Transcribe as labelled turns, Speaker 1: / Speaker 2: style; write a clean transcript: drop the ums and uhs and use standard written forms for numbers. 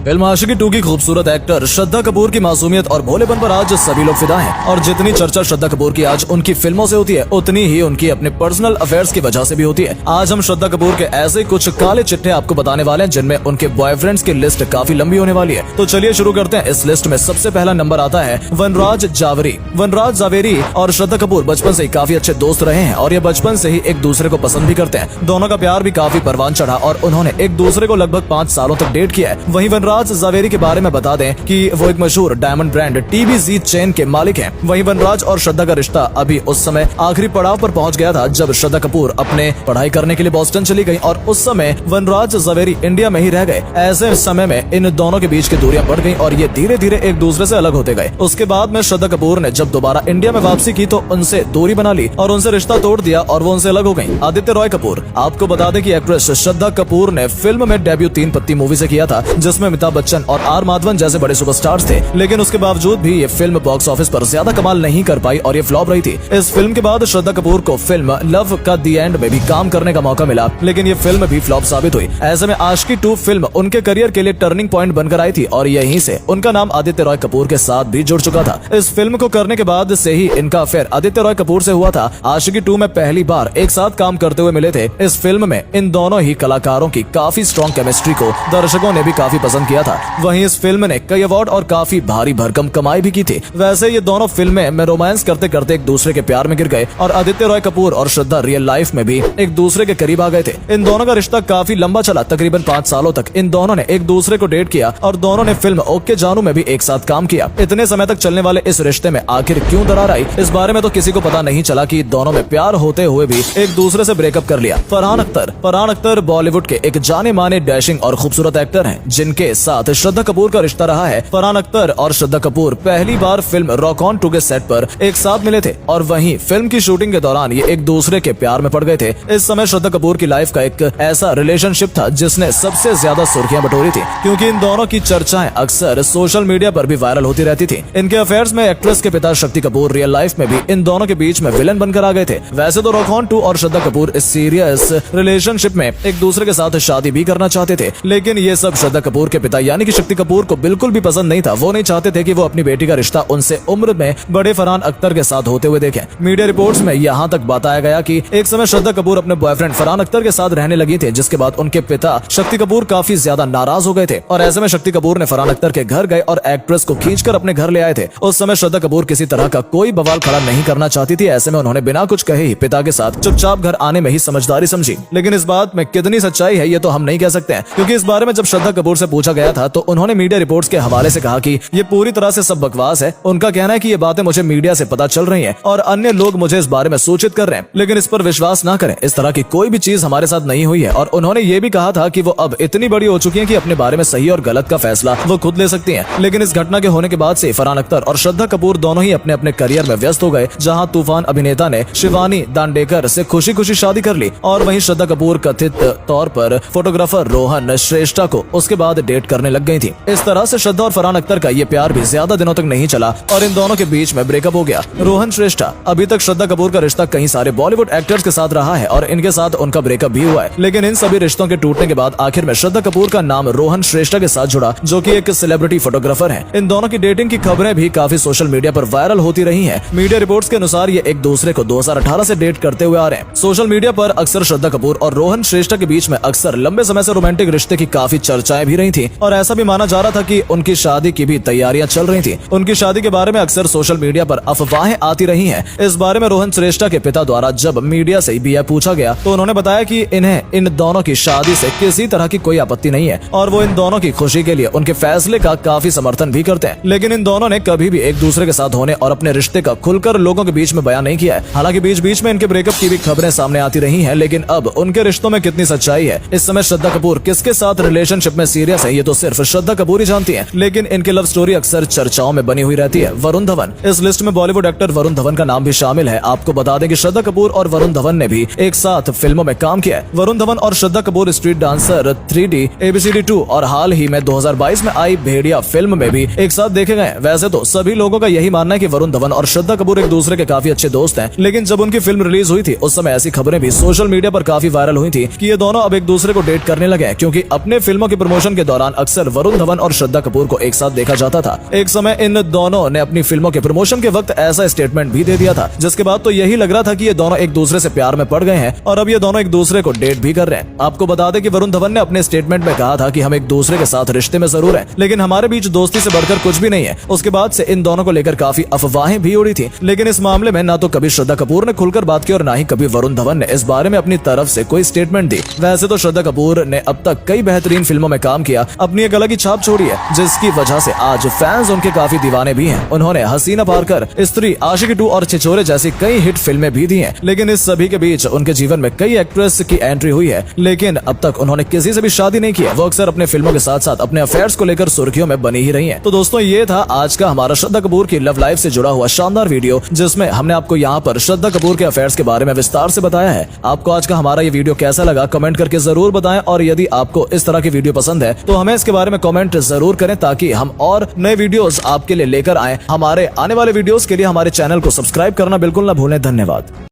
Speaker 1: Film आशिकी 2 की खूबसूरत actor Shraddha Kapoor की मासूमियत और भोलेपन पर आज सभी लोग फिदा हैं और जितनी चर्चा श्रद्धा कपूर की आज उनकी फिल्मों से होती है उतनी ही उनकी अपने पर्सनल अफेयर्स की वजह से भी होती है। आज हम श्रद्धा कपूर के ऐसे कुछ काले चिट्ठे आपको बताने वाले हैं जिनमें उनके बॉयफ्रेंड्स की लिस्ट काफी लंबी होने वाली है। तो चलिए शुरू करते हैं। इस लिस्ट में सबसे पहला नंबर आता है वनराज जावेरी। वनराज जावेरी और श्रद्धा कपूर बचपन से ही काफी अच्छे दोस्त रहे हैं और ये बचपन से ही एक दूसरे को पसंद भी करते हैं। दोनों का प्यार भी काफी परवान चढ़ा और उन्होंने एक दूसरे को लगभग 5 सालों तक डेट किया है। वहीं वनराज जावेरी के बारे में बता दें कि वो एक मशहूर डायमंड ब्रांड TBZ चेन के मालिक हैं। वहीं वनराज और श्रद्धा का रिश्ता अभी उस समय आखिरी पड़ाव पर पहुंच गया था जब श्रद्धा कपूर अपने पढ़ाई करने के लिए बोस्टन चली गई और उस समय वनराज जावेरी इंडिया में ही रह गए। ऐसे समय में इन दोनों के बीच की दूरियां बढ़ गई और ये धीरे धीरे एक दूसरे से अलग होते गए। उसके बाद में श्रद्धा कपूर ने जब दोबारा इंडिया में वापसी की तो उनसे दूरी बना ली और उनसे रिश्ता तोड़ दिया और वो उनसे अलग हो गई। आदित्य रॉय कपूर। आपको बता दें कि एक्ट्रेस श्रद्धा कपूर ने फिल्म में डेब्यू 3 पत्ती मूवी से किया था जिसमें अमिताभ बच्चन और आर माधवन जैसे बड़े सुपरस्टार्स थे, लेकिन उसके बावजूद भी ये फिल्म बॉक्स ऑफिस पर ज्यादा कमाल नहीं कर पाई और ये फ्लॉप रही थी। इस फिल्म के बाद श्रद्धा कपूर को फिल्म लव का दी एंड में भी काम करने का मौका मिला, लेकिन ये फिल्म भी फ्लॉप साबित हुई। ऐसे में आशिकी 2 फिल्म उनके करियर के लिए टर्निंग पॉइंट बनकर आई थी और यहीं से उनका नाम आदित्य रॉय कपूर के साथ भी जुड़ चुका था। इस फिल्म को करने के बाद से ही इनका अफेयर आदित्य रॉय कपूर से हुआ था। आशिकी 2 में पहली बार एक साथ काम करते हुए मिले थे। इस फिल्म में इन दोनों ही कलाकारों की काफी स्ट्रॉन्ग केमिस्ट्री को दर्शकों ने भी काफी पसंद किया था। वहीं इस फिल्म ने कई अवार्ड और काफी भारी भरकम कमाई भी की थी। वैसे ये दोनों फिल्में में रोमांस करते करते एक दूसरे के प्यार में गिर गए और आदित्य रॉय कपूर और श्रद्धा रियल लाइफ में भी एक दूसरे के करीब आ गए थे। इन दोनों का रिश्ता काफी लंबा चला, तकरीबन 5 सालों तक इन दोनों ने एक दूसरे को डेट किया और दोनों ने फिल्म ओके जानू में भी एक साथ काम किया। इतने समय तक चलने वाले इस रिश्ते में आखिर क्यों दरार आई, इस बारे में तो किसी को पता नहीं चला कि दोनों में प्यार होते हुए भी एक दूसरे से ब्रेकअप कर लिया। फरहान अख्तर बॉलीवुड के एक जाने माने डैशिंग और खूबसूरत एक्टर हैं जिनके साथ श्रद्धा कपूर का रिश्ता रहा है। फरहान अख्तर और श्रद्धा कपूर पहली बार फिल्म रॉक ऑन 2 के सेट पर एक साथ मिले थे और वहीं फिल्म की शूटिंग के दौरान ये एक दूसरे के प्यार में पड़ गए थे। इस समय श्रद्धा कपूर की लाइफ का एक ऐसा रिलेशनशिप था जिसने सबसे ज्यादा सुर्खियां बटोरी थी, क्योंकि इन दोनों की चर्चाएं अक्सर सोशल मीडिया पर भी वायरल होती रहती थी। इनके अफेयर्स में एक्ट्रेस के पिता शक्ति कपूर रियल लाइफ में भी इन दोनों के बीच में विलन बनकर आ गए थे। वैसे तो रॉक ऑन 2 और श्रद्धा कपूर इस सीरियस रिलेशनशिप में एक दूसरे के साथ शादी भी करना चाहते थे, लेकिन ये सब श्रद्धा कपूर के पिता यानी कि शक्ति कपूर को बिल्कुल भी पसंद नहीं था। वो नहीं चाहते थे कि वो अपनी बेटी का रिश्ता उनसे उम्र में बड़े फरहान अख्तर के साथ होते हुए देखें। मीडिया रिपोर्ट्स में यहाँ तक बताया गया कि एक समय श्रद्धा कपूर अपने बॉयफ्रेंड फरहान अख्तर के साथ रहने लगी थे, जिसके बाद उनके पिता शक्ति कपूर काफी ज्यादा नाराज हो गए थे और ऐसे में शक्ति कपूर ने फरहान अख्तर के घर गए और एक्ट्रेस को खींचकर अपने घर ले आए थे। उस समय श्रद्धा कपूर किसी तरह का कोई बवाल खड़ा नहीं करना चाहती थी। ऐसे में उन्होंने बिना कुछ कहे ही पिता के साथ चुपचाप घर आने में ही समझदारी समझी, लेकिन इस बात में कितनी सच्चाई है ये तो हम नहीं कह सकते हैं, क्योंकि इस बारे में जब श्रद्धा कपूर से पूछा गया था तो उन्होंने मीडिया रिपोर्ट्स के हवाले से कहा कि ये पूरी तरह से सब बकवास है। उनका कहना है कि ये बातें मुझे मीडिया से पता चल रही हैं और अन्य लोग मुझे इस बारे में सूचित कर रहे हैं, लेकिन इस पर विश्वास ना करें। इस तरह की कोई भी चीज हमारे साथ नहीं हुई है और उन्होंने ये भी कहा था कि वो अब इतनी बड़ी हो चुकी हैं कि अपने बारे में सही और गलत का फैसला वो खुद ले सकती हैं। लेकिन इस घटना के होने के बाद से फरहान अख्तर और श्रद्धा कपूर दोनों ही अपने अपने करियर में व्यस्त हो गए। जहां तूफान अभिनेता ने शिवानी दांडेकर से खुशी खुशी शादी कर ली और वहीं श्रद्धा कपूर कथित तौर पर फोटोग्राफर रोहन श्रेष्ठा को उसके बाद डेट करने लग गई थी। इस तरह से श्रद्धा और फरहान अख्तर का ये प्यार भी ज्यादा दिनों तक नहीं चला और इन दोनों के बीच में ब्रेकअप हो गया। रोहन श्रेष्ठा अभी तक श्रद्धा कपूर का रिश्ता कई सारे बॉलीवुड एक्टर्स के साथ रहा है और इनके साथ उनका ब्रेकअप भी हुआ है, लेकिन इन सभी रिश्तों के टूटने के बाद आखिर में श्रद्धा कपूर का नाम रोहन श्रेष्ठा के साथ जुड़ा, जो कि एक सेलिब्रिटी फोटोग्राफर है। इन दोनों की डेटिंग की खबरें भी काफी सोशल मीडिया पर वायरल होती रही हैं। मीडिया रिपोर्ट्स के अनुसार ये एक दूसरे को 2018 से डेट करते हुए आ रहे हैं। सोशल मीडिया पर अक्सर श्रद्धा कपूर और रोहन श्रेष्ठा के बीच में अक्सर लंबे समय से रोमांटिक रिश्ते की काफी चर्चाएं भी रही थी और ऐसा भी माना जा रहा था कि उनकी शादी की भी तैयारियां चल रही थी। उनकी शादी के बारे में अक्सर सोशल मीडिया पर अफवाहें आती रही हैं। इस बारे में रोहन श्रेष्ठा के पिता द्वारा जब मीडिया से भी यह पूछा गया तो उन्होंने बताया कि इन्हें इन दोनों की शादी से किसी तरह की कोई आपत्ति नहीं है और वो इन दोनों की खुशी के लिए उनके फैसले का काफी समर्थन भी करते हैं, लेकिन इन दोनों ने कभी भी एक दूसरे के साथ होने और अपने रिश्ते का खुलकर लोगों के बीच में बयान नहीं किया है। हालांकि बीच बीच में इनके ब्रेकअप की भी खबरें सामने आती रही हैं, लेकिन अब उनके रिश्तों में कितनी सच्चाई है, इस समय श्रद्धा कपूर किसके साथ रिलेशनशिप में सीरियस है, ये तो सिर्फ श्रद्धा कपूर ही जानती है। लेकिन इनकी लव स्टोरी अक्सर चर्चाओं में बनी हुई रहती है। वरुण धवन, इस लिस्ट में बॉलीवुड एक्टर वरुण धवन का नाम भी शामिल है। आपको बता दें कि श्रद्धा कपूर और वरुण धवन ने भी एक साथ फिल्मों में काम किया है। वरुण धवन और Shraddha Kapoor street dancer 3D ABCD 2 और हाल ही में 2022 में आई भेड़िया फिल्म में भी एक साथ देखे गए। वैसे तो सभी लोगों का यही मानना है कि वरुण धवन और श्रद्धा कपूर एक दूसरे के काफी अच्छे दोस्त हैं, लेकिन जब उनकी फिल्म रिलीज हुई थी उस समय ऐसी खबरें भी सोशल मीडिया पर काफी वायरल हुई थी कि ये दोनों अब एक दूसरे को डेट करने लगे हैं, क्योंकि अपने फिल्मों के प्रमोशन के दौरान दौरान अक्सर वरुण धवन और श्रद्धा कपूर को एक साथ देखा जाता था। एक समय इन दोनों ने अपनी फिल्मों के प्रमोशन के वक्त ऐसा स्टेटमेंट भी दे दिया था, जिसके बाद तो यही लग रहा था कि ये दोनों एक दूसरे से प्यार में पड़ गए हैं और अब ये दोनों एक दूसरे को डेट भी कर रहे हैं। आपको बता दें कि वरुण धवन ने अपने स्टेटमेंट में कहा था कि हम एक दूसरे के साथ रिश्ते में जरूर हैं, लेकिन हमारे बीच दोस्ती से बढ़कर कुछ भी नहीं है। उसके बाद से इन दोनों को लेकर काफी अफवाहें भी उड़ी थी, लेकिन इस मामले में ना तो कभी श्रद्धा कपूर ने खुलकर बात की और ना ही कभी वरुण धवन ने इस बारे में अपनी तरफ से कोई स्टेटमेंट दी। वैसे तो श्रद्धा कपूर ने अब तक कई बेहतरीन फिल्मों में काम किया, अपनी एक अलग ही छाप छोड़ी है, जिसकी वजह से आज फैंस उनके काफी दीवाने भी हैं। उन्होंने हसीना पारकर, स्त्री, आशिकी 2 और छिछोरे जैसी कई हिट फिल्में भी दी हैं, लेकिन इस सभी के बीच उनके जीवन में कई एक्ट्रेस की एंट्री हुई है, लेकिन अब तक उन्होंने किसी से भी शादी नहीं की है। वो अक्सर अपने फिल्मों के साथ साथ अपने अफेयर्स को लेकर सुर्खियों में बनी ही रही हैं। तो दोस्तों, ये था आज का हमारा श्रद्धा कपूर की लव लाइफ से जुड़ा हुआ शानदार वीडियो, जिसमें हमने आपको यहाँ पर श्रद्धा कपूर के अफेयर्स के बारे में विस्तार से बताया है। आपको आज का हमारा ये वीडियो कैसा लगा कमेंट करके जरूर बताएं, और यदि आपको इस तरह की वीडियो पसंद है तो हमें इसके बारे में कमेंट जरूर करें, ताकि हम और नए वीडियोस आपके लिए लेकर आए। हमारे आने वाले वीडियोस के लिए हमारे चैनल को सब्सक्राइब करना बिल्कुल न भूलें। धन्यवाद।